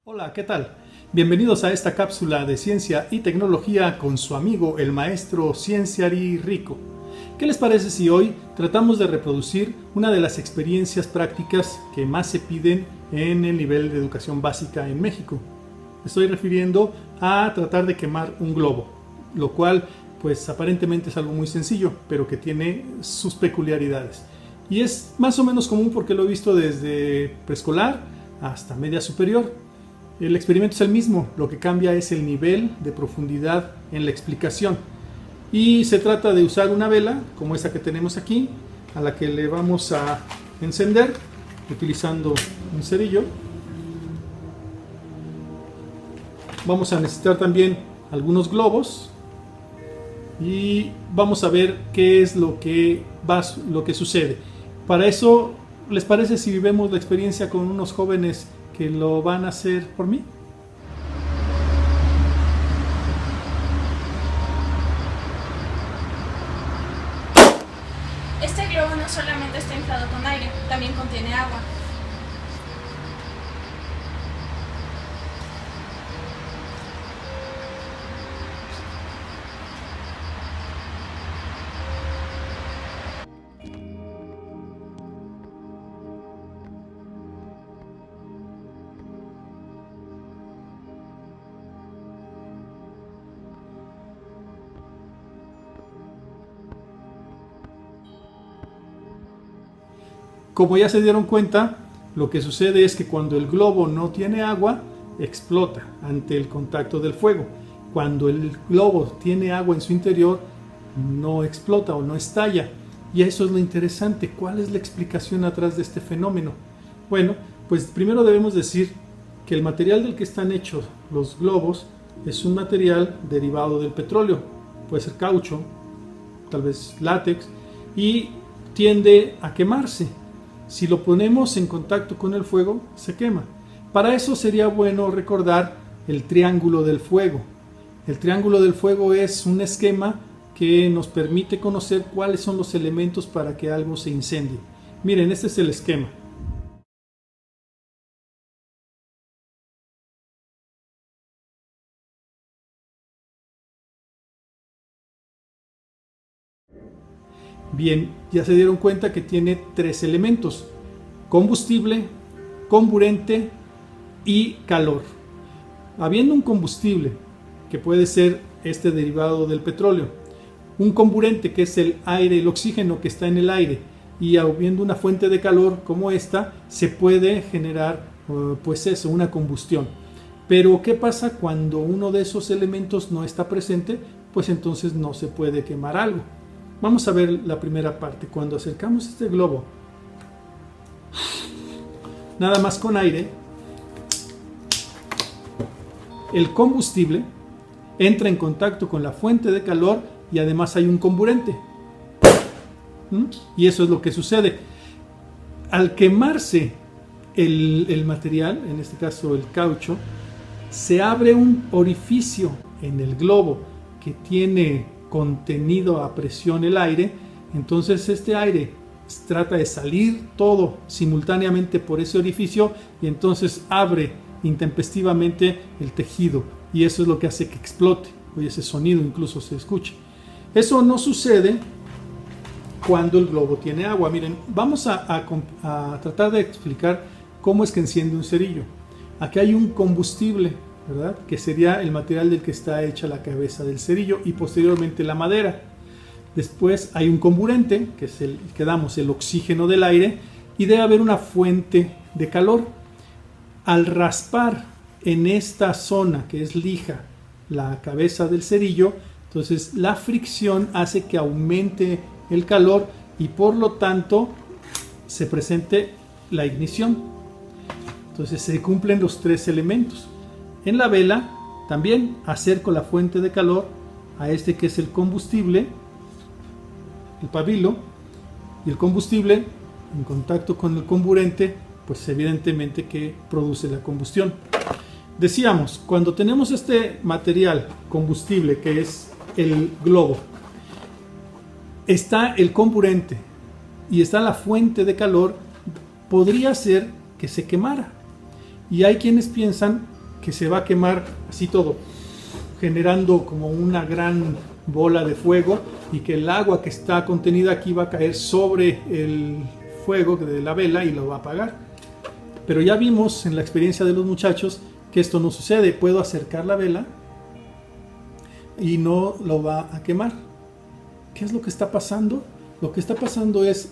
Hola, ¿qué tal? Bienvenidos a esta cápsula de ciencia y tecnología con su amigo el maestro Cienciari Rico. ¿Qué les parece si hoy tratamos de reproducir una de las experiencias prácticas que más se piden en el nivel de educación básica en México? Me estoy refiriendo a tratar de quemar un globo, lo cual pues aparentemente es algo muy sencillo, pero que tiene sus peculiaridades. Y es más o menos común porque lo he visto desde preescolar hasta media superior. El experimento es el mismo, lo que cambia es el nivel de profundidad en la explicación. Y se trata de usar una vela, como esta que tenemos aquí, a la que le vamos a encender utilizando un cerillo. Vamos a necesitar también algunos globos y vamos a ver qué es lo que sucede. Para eso, ¿les parece si vivimos la experiencia con unos jóvenes que lo van a hacer por mí? Este globo no solamente está inflado con aire, también contiene agua. Como ya se dieron cuenta, lo que sucede es que cuando el globo no tiene agua, explota ante el contacto del fuego. Cuando el globo tiene agua en su interior, no explota o no estalla. Y eso es lo interesante. ¿Cuál es la explicación atrás de este fenómeno? Bueno, pues primero debemos decir que el material del que están hechos los globos es un material derivado del petróleo. Puede ser caucho, tal vez látex, y tiende a quemarse. Si lo ponemos en contacto con el fuego, se quema. Para eso sería bueno recordar el triángulo del fuego. El triángulo del fuego es un esquema que nos permite conocer cuáles son los elementos para que algo se incendie. Miren, este es el esquema. Bien, ya se dieron cuenta que tiene tres elementos: combustible, comburente y calor. Habiendo un combustible, que puede ser este derivado del petróleo, un comburente, que es el aire, el oxígeno que está en el aire, y habiendo una fuente de calor como esta, se puede generar una combustión. Pero ¿qué pasa cuando uno de esos elementos no está presente? Pues entonces no se puede quemar algo. Vamos a ver la primera parte. Cuando acercamos este globo, nada más con aire, el combustible entra en contacto con la fuente de calor y además hay un comburente. Y eso es lo que sucede. Al quemarse el material, en este caso el caucho, se abre un orificio en el globo que tiene contenido a presión el aire. Entonces este aire trata de salir todo simultáneamente por ese orificio y entonces abre intempestivamente el tejido, y eso es lo que hace que explote. Oye, ese sonido incluso se escucha. Eso no sucede cuando el globo tiene agua. Miren, vamos a tratar de explicar cómo es que enciende un cerillo. Aquí hay un combustible, ¿verdad?, que sería el material del que está hecha la cabeza del cerillo, y posteriormente la madera. Después hay un comburente, que es el que damos el oxígeno del aire, y debe haber una fuente de calor. Al raspar en esta zona que es lija la cabeza del cerillo, entonces la fricción hace que aumente el calor y por lo tanto se presente la ignición. Entonces se cumplen los tres elementos. En la vela también acerco la fuente de calor a este que es el combustible, el pabilo, y el combustible en contacto con el comburente, pues evidentemente que produce la combustión. Decíamos, cuando tenemos este material combustible que es el globo, está el comburente y está la fuente de calor, podría ser que se quemara. Y hay quienes piensan que se va a quemar así todo, generando como una gran bola de fuego, y que el agua que está contenida aquí va a caer sobre el fuego de la vela y lo va a apagar. Pero ya vimos en la experiencia de los muchachos que esto no sucede. Puedo acercar la vela y no lo va a quemar. ¿Qué es lo que está pasando? Lo que está pasando es,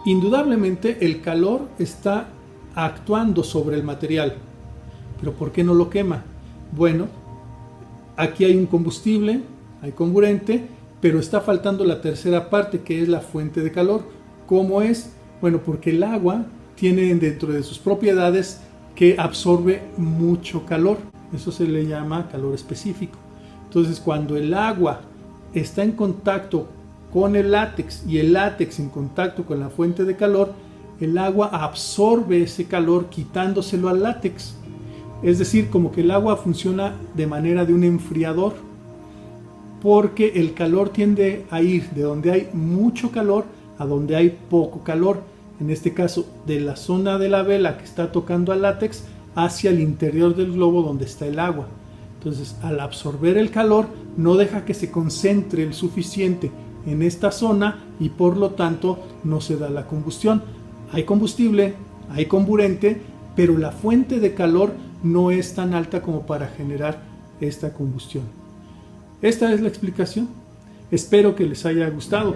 indudablemente, el calor está actuando sobre el material. ¿Pero por qué no lo quema? Bueno, aquí hay un combustible, hay comburente, pero está faltando la tercera parte, que es la fuente de calor. ¿Cómo es? Bueno, porque el agua tiene dentro de sus propiedades que absorbe mucho calor. Eso se le llama calor específico. Entonces, cuando el agua está en contacto con el látex y el látex en contacto con la fuente de calor, el agua absorbe ese calor quitándoselo al látex. Es decir, como que el agua funciona de manera de un enfriador, porque el calor tiende a ir de donde hay mucho calor a donde hay poco calor. En este caso, de la zona de la vela que está tocando al látex hacia el interior del globo donde está el agua. Entonces, al absorber el calor, no deja que se concentre el suficiente en esta zona y por lo tanto no se da la combustión. Hay combustible, hay comburente, pero la fuente de calor no es tan alta como para generar esta combustión. Esta es la explicación. Espero que les haya gustado.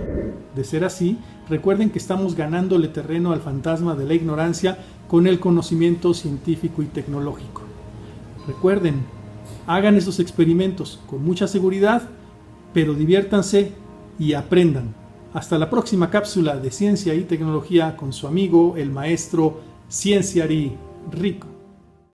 De ser así, recuerden que estamos ganándole terreno al fantasma de la ignorancia con el conocimiento científico y tecnológico. Recuerden, hagan esos experimentos con mucha seguridad, pero diviértanse y aprendan. Hasta la próxima cápsula de ciencia y tecnología con su amigo, el maestro Cienciari Rico.